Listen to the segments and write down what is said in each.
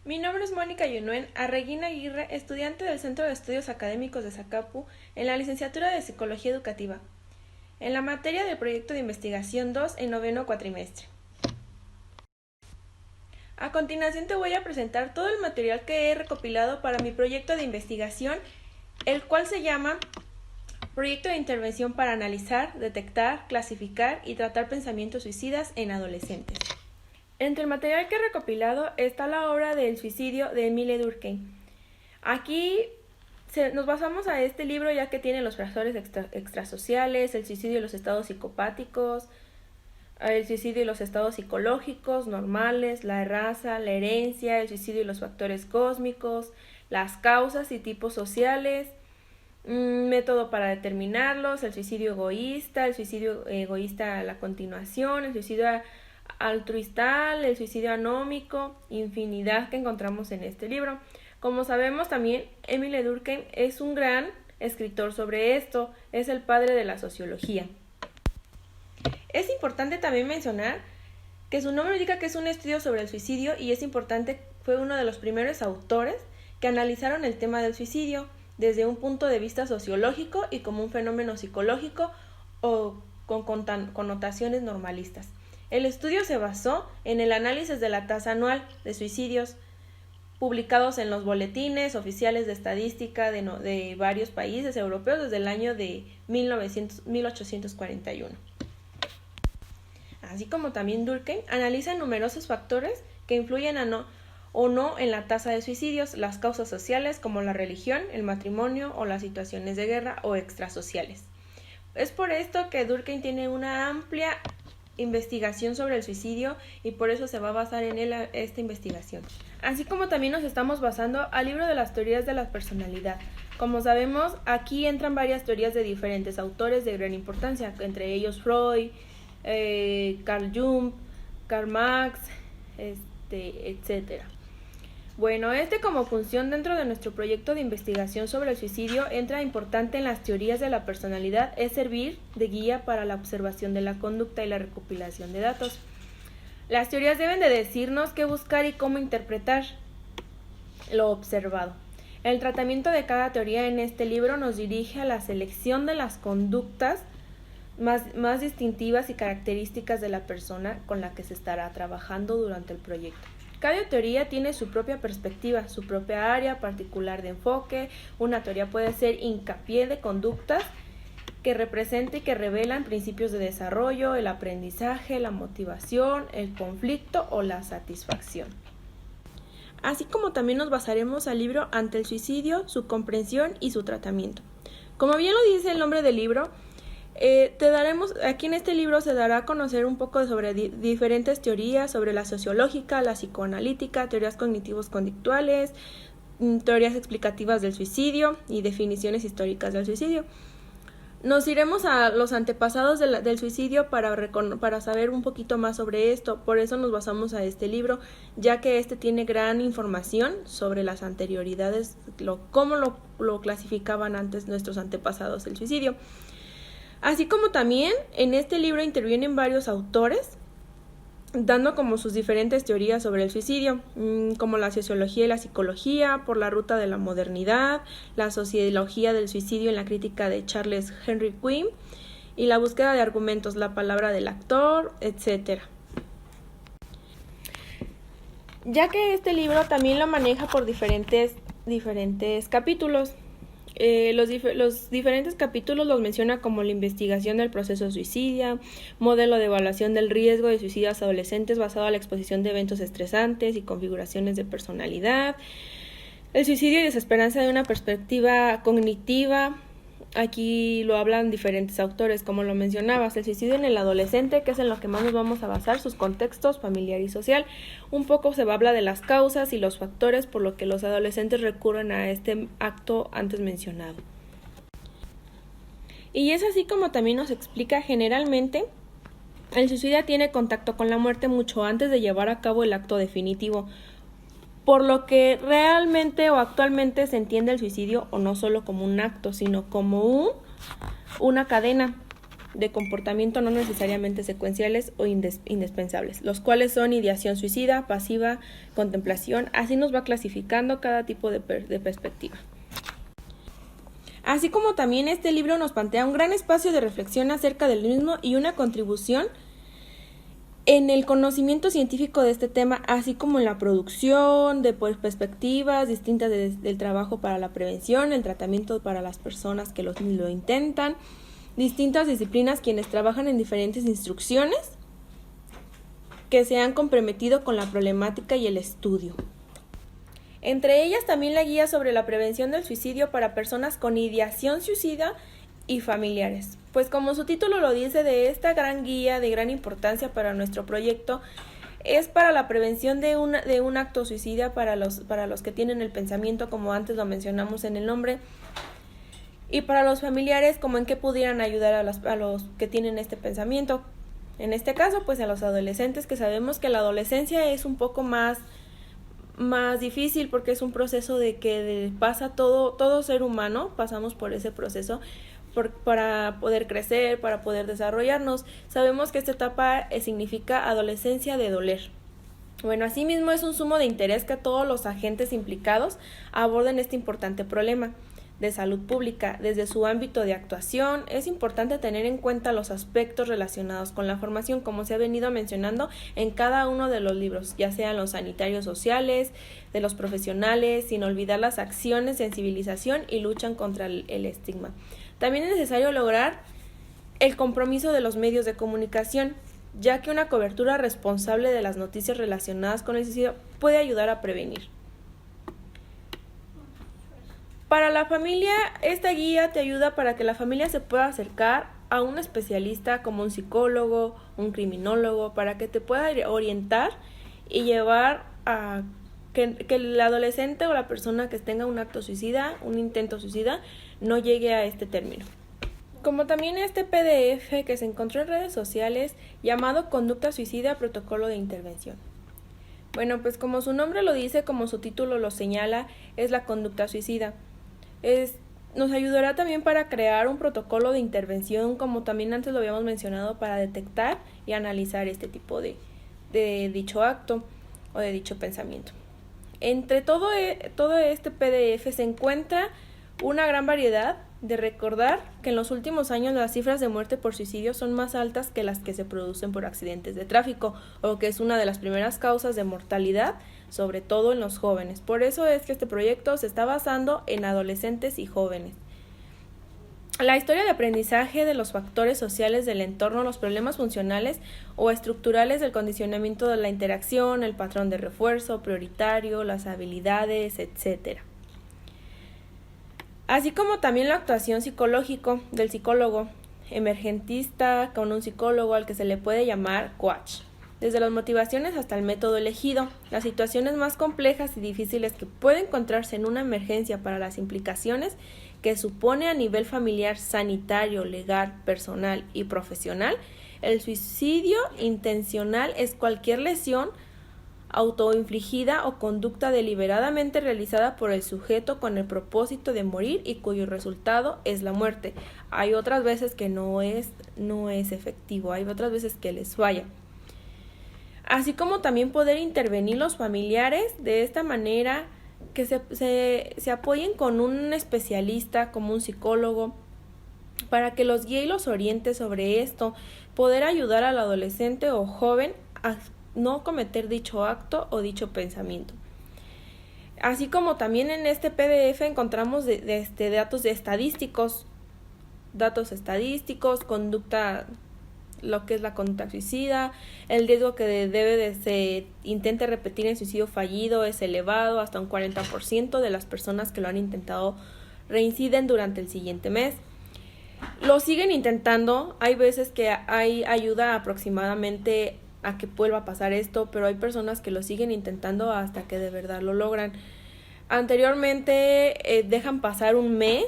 Mi nombre es Mónica Yunuen Arreguín Aguirre, estudiante del Centro de Estudios Académicos de Zacapu en la licenciatura de Psicología Educativa, en la materia del proyecto de investigación 2 en noveno cuatrimestre. A continuación te voy a presentar todo el material que he recopilado para mi proyecto de investigación, el cual se llama Proyecto de Intervención para analizar, detectar, clasificar y tratar pensamientos suicidas en adolescentes. Entre el material que he recopilado está la obra del suicidio de Émile Durkheim. Aquí nos basamos a este libro ya que tiene los factores extrasociales, el suicidio y los estados psicopáticos, el suicidio y los estados psicológicos normales, la raza, la herencia, el suicidio y los factores cósmicos, las causas y tipos sociales, método para determinarlos, el suicidio egoísta a la continuación, el suicidio altruistal, el suicidio anómico, infinidad que encontramos en este libro. Como sabemos también, Émile Durkheim es un gran escritor sobre esto, es el padre de la sociología. Es importante también mencionar que su nombre indica que es un estudio sobre el suicidio y es importante, fue uno de los primeros autores que analizaron el tema del suicidio desde un punto de vista sociológico y como un fenómeno psicológico o con connotaciones normalistas. El estudio se basó en el análisis de la tasa anual de suicidios publicados en los boletines oficiales de estadística de varios países europeos desde el año de 1841. Así como también Durkheim analiza numerosos factores que influyen o no en la tasa de suicidios, las causas sociales como la religión, el matrimonio o las situaciones de guerra o extrasociales. Es por esto que Durkheim tiene una amplia investigación sobre el suicidio y por eso se va a basar en él esta investigación. Así como también nos estamos basando al libro de las teorías de la personalidad. Como sabemos, aquí entran varias teorías de diferentes autores de gran importancia, entre ellos Freud, Carl Jung, Karl Marx, etc. Bueno, como función dentro de nuestro proyecto de investigación sobre el suicidio entra importante en las teorías de la personalidad es servir de guía para la observación de la conducta y la recopilación de datos. Las teorías deben de decirnos qué buscar y cómo interpretar lo observado. El tratamiento de cada teoría en este libro nos dirige a la selección de las conductas más distintivas y características de la persona con la que se estará trabajando durante el proyecto. Cada teoría tiene su propia perspectiva, su propia área particular de enfoque. Una teoría puede ser hincapié de conductas que representen y que revelan principios de desarrollo, el aprendizaje, la motivación, el conflicto o la satisfacción. Así como también nos basaremos al libro Ante el suicidio, su comprensión y su tratamiento. Como bien lo dice el nombre del libro, aquí en este libro se dará a conocer un poco sobre diferentes teorías, sobre la sociológica, la psicoanalítica, teorías cognitivos conductuales, teorías explicativas del suicidio y definiciones históricas del suicidio. Nos iremos a los antepasados del suicidio para saber un poquito más sobre esto, por eso nos basamos a este libro, ya que tiene gran información sobre las anterioridades, cómo lo clasificaban antes nuestros antepasados el suicidio. Así como también en este libro intervienen varios autores dando como sus diferentes teorías sobre el suicidio, como la sociología y la psicología, por la ruta de la modernidad, la sociología del suicidio en la crítica de Charles Henry Quinn y la búsqueda de argumentos, la palabra del actor, etc. Ya que este libro también lo maneja por diferentes capítulos. Los diferentes capítulos los menciona como la investigación del proceso suicidio, modelo de evaluación del riesgo de suicidios adolescentes basado en la exposición de eventos estresantes y configuraciones de personalidad, el suicidio y desesperanza de una perspectiva cognitiva. Aquí lo hablan diferentes autores, como lo mencionabas, el suicidio en el adolescente, que es en lo que más nos vamos a basar, sus contextos familiar y social. Un poco se habla de las causas y los factores por lo que los adolescentes recurren a este acto antes mencionado. Y es así como también nos explica generalmente, el suicida tiene contacto con la muerte mucho antes de llevar a cabo el acto definitivo, por lo que realmente o actualmente se entiende el suicidio o no solo como un acto, sino como una cadena de comportamiento no necesariamente secuenciales o indispensables, los cuales son ideación suicida, pasiva, contemplación. Así nos va clasificando cada tipo de perspectiva. Así como también este libro nos plantea un gran espacio de reflexión acerca del mismo y una contribución en el conocimiento científico de este tema, así como en la producción de perspectivas distintas del trabajo para la prevención, el tratamiento para las personas que lo intentan, distintas disciplinas quienes trabajan en diferentes instrucciones que se han comprometido con la problemática y el estudio. Entre ellas también la guía sobre la prevención del suicidio para personas con ideación suicida y familiares. Pues como su título lo dice, de esta gran guía de gran importancia para nuestro proyecto es para la prevención de un acto suicida para los que tienen el pensamiento, como antes lo mencionamos en el nombre, y para los familiares, como en qué pudieran ayudar a los que tienen este pensamiento. En este caso, pues a los adolescentes, que sabemos que la adolescencia es un poco más difícil porque es un proceso de que pasa todo ser humano, pasamos por ese proceso para poder crecer, para poder desarrollarnos. Sabemos que esta etapa significa adolescencia de doler. Bueno, asimismo es un sumo de interés que todos los agentes implicados aborden este importante problema de salud pública desde su ámbito de actuación. Es importante tener en cuenta los aspectos relacionados con la formación, como se ha venido mencionando en cada uno de los libros, ya sean los sanitarios sociales, de los profesionales, sin olvidar las acciones de sensibilización y luchan contra el estigma. También es necesario lograr el compromiso de los medios de comunicación, ya que una cobertura responsable de las noticias relacionadas con el suicidio puede ayudar a prevenir. Para la familia, esta guía te ayuda para que la familia se pueda acercar a un especialista como un psicólogo, un criminólogo, para que te pueda orientar y llevar a que el adolescente o la persona que tenga un acto suicida, un intento suicida, no llegue a este término. Como también este PDF que se encontró en redes sociales llamado Conducta Suicida, Protocolo de Intervención. Bueno, pues como su nombre lo dice, como su título lo señala, es la conducta suicida. Nos ayudará también para crear un protocolo de intervención, como también antes lo habíamos mencionado, para detectar y analizar este tipo de dicho acto o de dicho pensamiento. Entre todo este PDF se encuentra una gran variedad de recordar que en los últimos años las cifras de muerte por suicidio son más altas que las que se producen por accidentes de tráfico, o que es una de las primeras causas de mortalidad, sobre todo en los jóvenes. Por eso es que este proyecto se está basando en adolescentes y jóvenes. La historia de aprendizaje de los factores sociales del entorno, los problemas funcionales o estructurales del condicionamiento de la interacción, el patrón de refuerzo prioritario, las habilidades, etc. Así como también la actuación psicológico del psicólogo emergentista con un psicólogo al que se le puede llamar coach. Desde las motivaciones hasta el método elegido, las situaciones más complejas y difíciles que puede encontrarse en una emergencia para las implicaciones que supone a nivel familiar, sanitario, legal, personal y profesional. El suicidio intencional es cualquier lesión autoinfligida o conducta deliberadamente realizada por el sujeto con el propósito de morir y cuyo resultado es la muerte. Hay otras veces que no es efectivo, hay otras veces que les falla. Así como también poder intervenir los familiares de esta manera, que se apoyen con un especialista como un psicólogo para que los guíe y los oriente sobre esto, poder ayudar al adolescente o joven a no cometer dicho acto o dicho pensamiento. Así como también en este PDF encontramos datos estadísticos, conducta, lo que es la conducta suicida, el riesgo que se intente repetir el suicidio fallido es elevado, hasta un 40% de las personas que lo han intentado reinciden durante el siguiente mes. Lo siguen intentando, hay veces que hay ayuda aproximadamente a que vuelva a pasar esto, pero hay personas que lo siguen intentando hasta que de verdad lo logran. Anteriormente dejan pasar un mes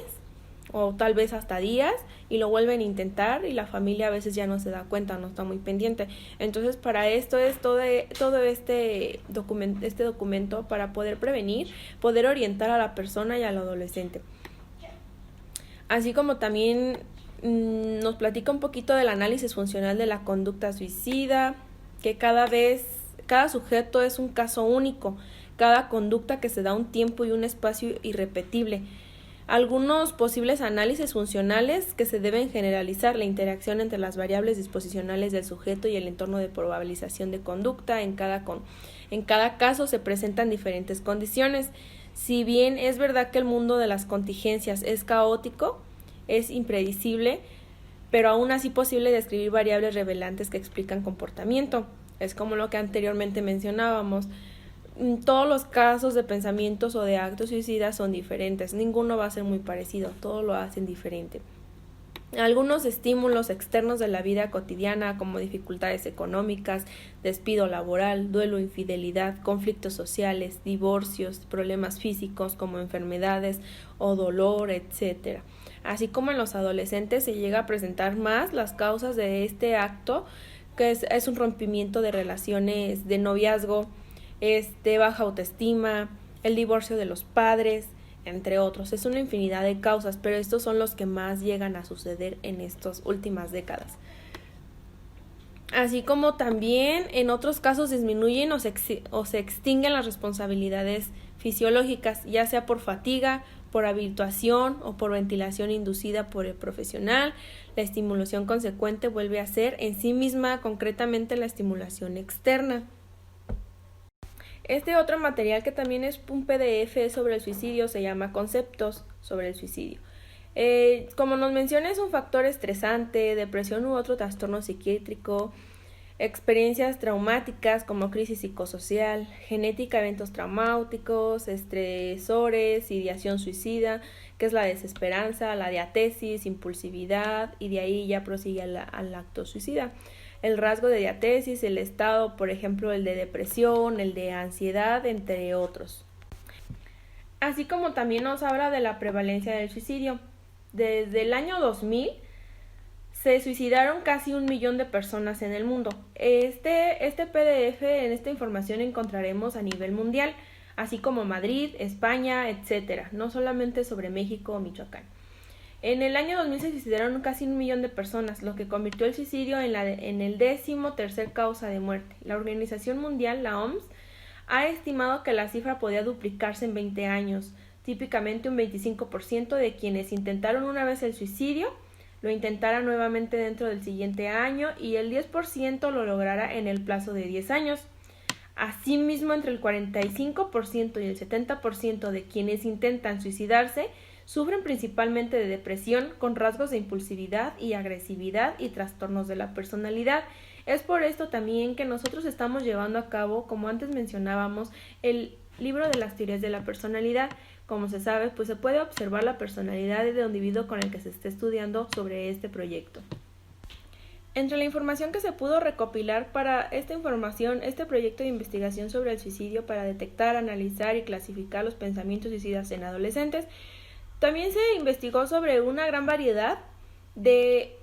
o tal vez hasta días y lo vuelven a intentar y la familia a veces ya no se da cuenta, no está muy pendiente. Entonces para esto es todo este documento para poder prevenir, poder orientar a la persona y al adolescente. Así como también nos platica un poquito del análisis funcional de la conducta suicida, que cada sujeto es un caso único, cada conducta que se da un tiempo y un espacio irrepetible. Algunos posibles análisis funcionales que se deben generalizar: la interacción entre las variables disposicionales del sujeto y el entorno de probabilización de conducta. En cada caso se presentan diferentes condiciones. Si bien es verdad que el mundo de las contingencias es caótico, es impredecible, pero aún así posible describir variables revelantes que explican comportamiento. Es como lo que anteriormente mencionábamos. Todos los casos de pensamientos o de actos suicidas son diferentes, ninguno va a ser muy parecido, todos lo hacen diferente. Algunos estímulos externos de la vida cotidiana, como dificultades económicas, despido laboral, duelo, infidelidad, conflictos sociales, divorcios, problemas físicos como enfermedades o dolor, etc. Así como en los adolescentes se llega a presentar más las causas de este acto, que es un rompimiento de relaciones de noviazgo, baja autoestima, el divorcio de los padres, entre otros. Es una infinidad de causas, pero estos son los que más llegan a suceder en estas últimas décadas. Así como también en otros casos disminuyen o se extinguen las responsabilidades fisiológicas, ya sea por fatiga, por habituación o por ventilación inducida por el profesional. La estimulación consecuente vuelve a ser en sí misma concretamente la estimulación externa. Este otro material, que también es un PDF sobre el suicidio, se llama Conceptos sobre el suicidio. Como nos menciona, es un factor estresante, depresión u otro trastorno psiquiátrico, experiencias traumáticas como crisis psicosocial, genética, eventos traumáticos, estresores, ideación suicida, que es la desesperanza, la diatesis, impulsividad, y de ahí ya prosigue al acto suicida. El rasgo de diatesis, el estado, por ejemplo, el de depresión, el de ansiedad, entre otros. Así como también nos habla de la prevalencia del suicidio. Desde el año 2000 se suicidaron casi 1 millón de personas en el mundo. Este PDF, en esta información encontraremos a nivel mundial, así como Madrid, España, etc. No solamente sobre México o Michoacán. En el año 2000 se suicidaron casi 1 millón de personas, lo que convirtió el suicidio en el 13ª causa de muerte. La Organización Mundial, la OMS, ha estimado que la cifra podía duplicarse en 20 años. Típicamente un 25% de quienes intentaron una vez el suicidio lo intentara nuevamente dentro del siguiente año, y el 10% lo lograra en el plazo de 10 años. Asimismo, entre el 45% y el 70% de quienes intentan suicidarse sufren principalmente de depresión con rasgos de impulsividad y agresividad y trastornos de la personalidad. Es por esto también que nosotros estamos llevando a cabo, como antes mencionábamos, el libro de las teorías de la personalidad. Como se sabe, pues se puede observar la personalidad de un individuo con el que se esté estudiando sobre este proyecto. Entre la información que se pudo recopilar para esta información, este proyecto de investigación sobre el suicidio para detectar, analizar y clasificar los pensamientos suicidas en adolescentes, también se investigó sobre una gran variedad de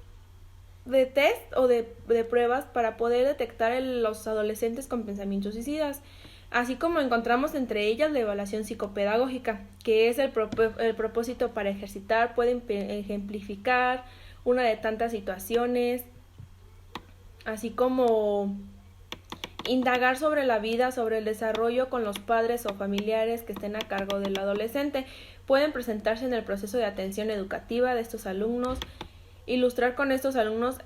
test o de pruebas para poder detectar los adolescentes con pensamientos suicidas, así como encontramos entre ellas la evaluación psicopedagógica, que es el propósito para ejercitar, puede ejemplificar una de tantas situaciones, así como indagar sobre la vida, sobre el desarrollo con los padres o familiares que estén a cargo del adolescente. Pueden presentarse en el proceso de atención educativa de estos alumnos, ilustrar con estos alumnos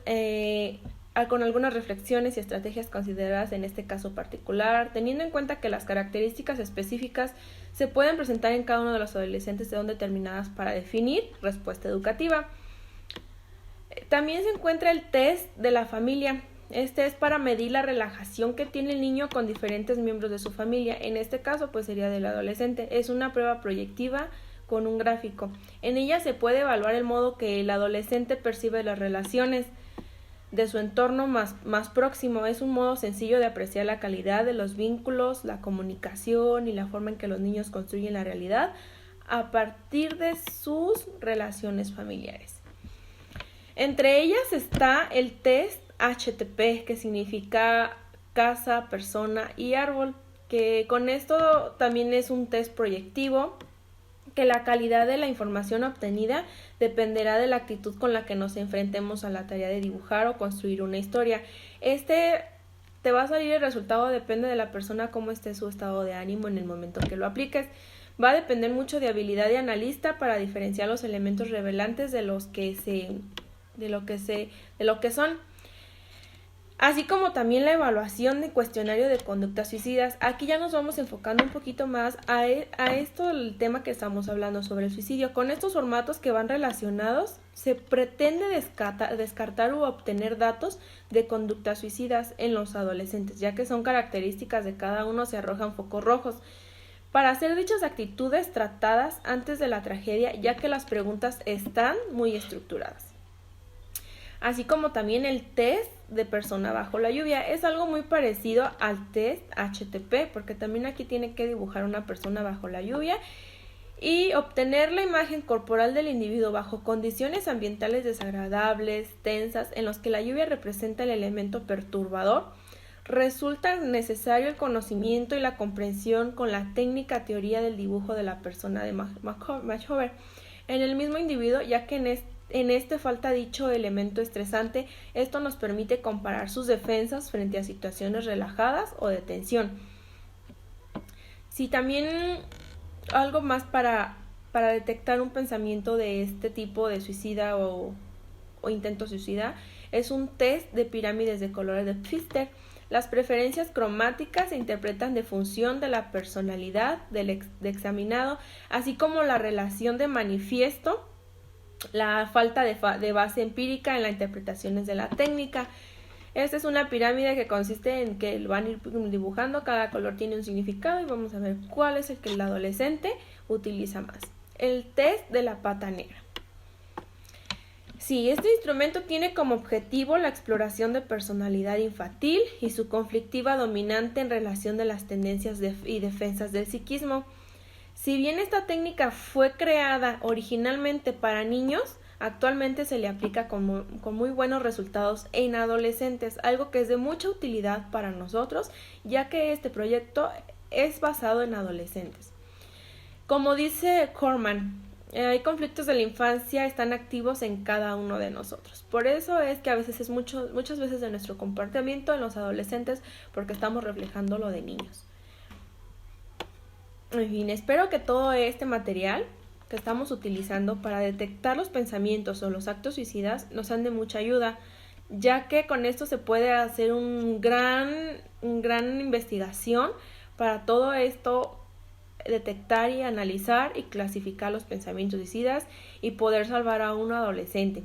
con algunas reflexiones y estrategias consideradas en este caso particular, teniendo en cuenta que las características específicas se pueden presentar en cada uno de los adolescentes de donde determinadas para definir respuesta educativa. También se encuentra el test de la familia. Este es para medir la relajación que tiene el niño con diferentes miembros de su familia. En este caso, pues sería del adolescente. Es una prueba proyectiva con un gráfico. En ella se puede evaluar el modo que el adolescente percibe las relaciones de su entorno más próximo. Es un modo sencillo de apreciar la calidad de los vínculos, la comunicación y la forma en que los niños construyen la realidad a partir de sus relaciones familiares. Entre ellas está el test HTP, que significa casa, persona y árbol, que con esto también es un test proyectivo que la calidad de la información obtenida dependerá de la actitud con la que nos enfrentemos a la tarea de dibujar o construir una historia. Te va a salir el resultado, depende de la persona, cómo esté su estado de ánimo en el momento que lo apliques. Va a depender mucho de habilidad de analista para diferenciar los elementos revelantes de lo que son. Así como también la evaluación de cuestionario de conductas suicidas. Aquí ya nos vamos enfocando un poquito más a esto, el tema que estamos hablando sobre el suicidio. Con estos formatos que van relacionados, se pretende descartar u obtener datos de conductas suicidas en los adolescentes, ya que son características de cada uno, se arrojan focos rojos. Para hacer dichas actitudes tratadas antes de la tragedia, ya que las preguntas están muy estructuradas. Así como también el test de persona bajo la lluvia. Es algo muy parecido al test HTP, porque también aquí tiene que dibujar una persona bajo la lluvia y obtener la imagen corporal del individuo bajo condiciones ambientales desagradables, tensas, en los que la lluvia representa el elemento perturbador. Resulta necesario el conocimiento y la comprensión con la técnica teoría del dibujo de la persona de Machover en el mismo individuo, ya que en este falta dicho elemento estresante. Esto nos permite comparar sus defensas frente a situaciones relajadas o de tensión. Si también algo más para detectar un pensamiento de este tipo de suicida o intento suicida es un test de pirámides de colores de Pfister. Las preferencias cromáticas se interpretan de función de la personalidad del examinado, así como la relación de manifiesto, la falta de base empírica en las interpretaciones de la técnica. Esta es una pirámide que consiste en que van a ir dibujando, cada color tiene un significado y vamos a ver cuál es el que el adolescente utiliza más. El test de la pata negra. Sí, este instrumento tiene como objetivo la exploración de personalidad infantil y su conflictiva dominante en relación de las tendencias y defensas del psiquismo. Si bien esta técnica fue creada originalmente para niños, actualmente se le aplica con muy buenos resultados en adolescentes, algo que es de mucha utilidad para nosotros, ya que este proyecto es basado en adolescentes. Como dice Corman, hay conflictos de la infancia, están activos en cada uno de nosotros. Por eso es que a veces es muchas veces de nuestro comportamiento en los adolescentes, porque estamos reflejando lo de niños. En fin, espero que todo este material que estamos utilizando para detectar los pensamientos o los actos suicidas nos sean de mucha ayuda, ya que con esto se puede hacer una gran investigación para todo esto, detectar y analizar y clasificar los pensamientos suicidas y poder salvar a un adolescente.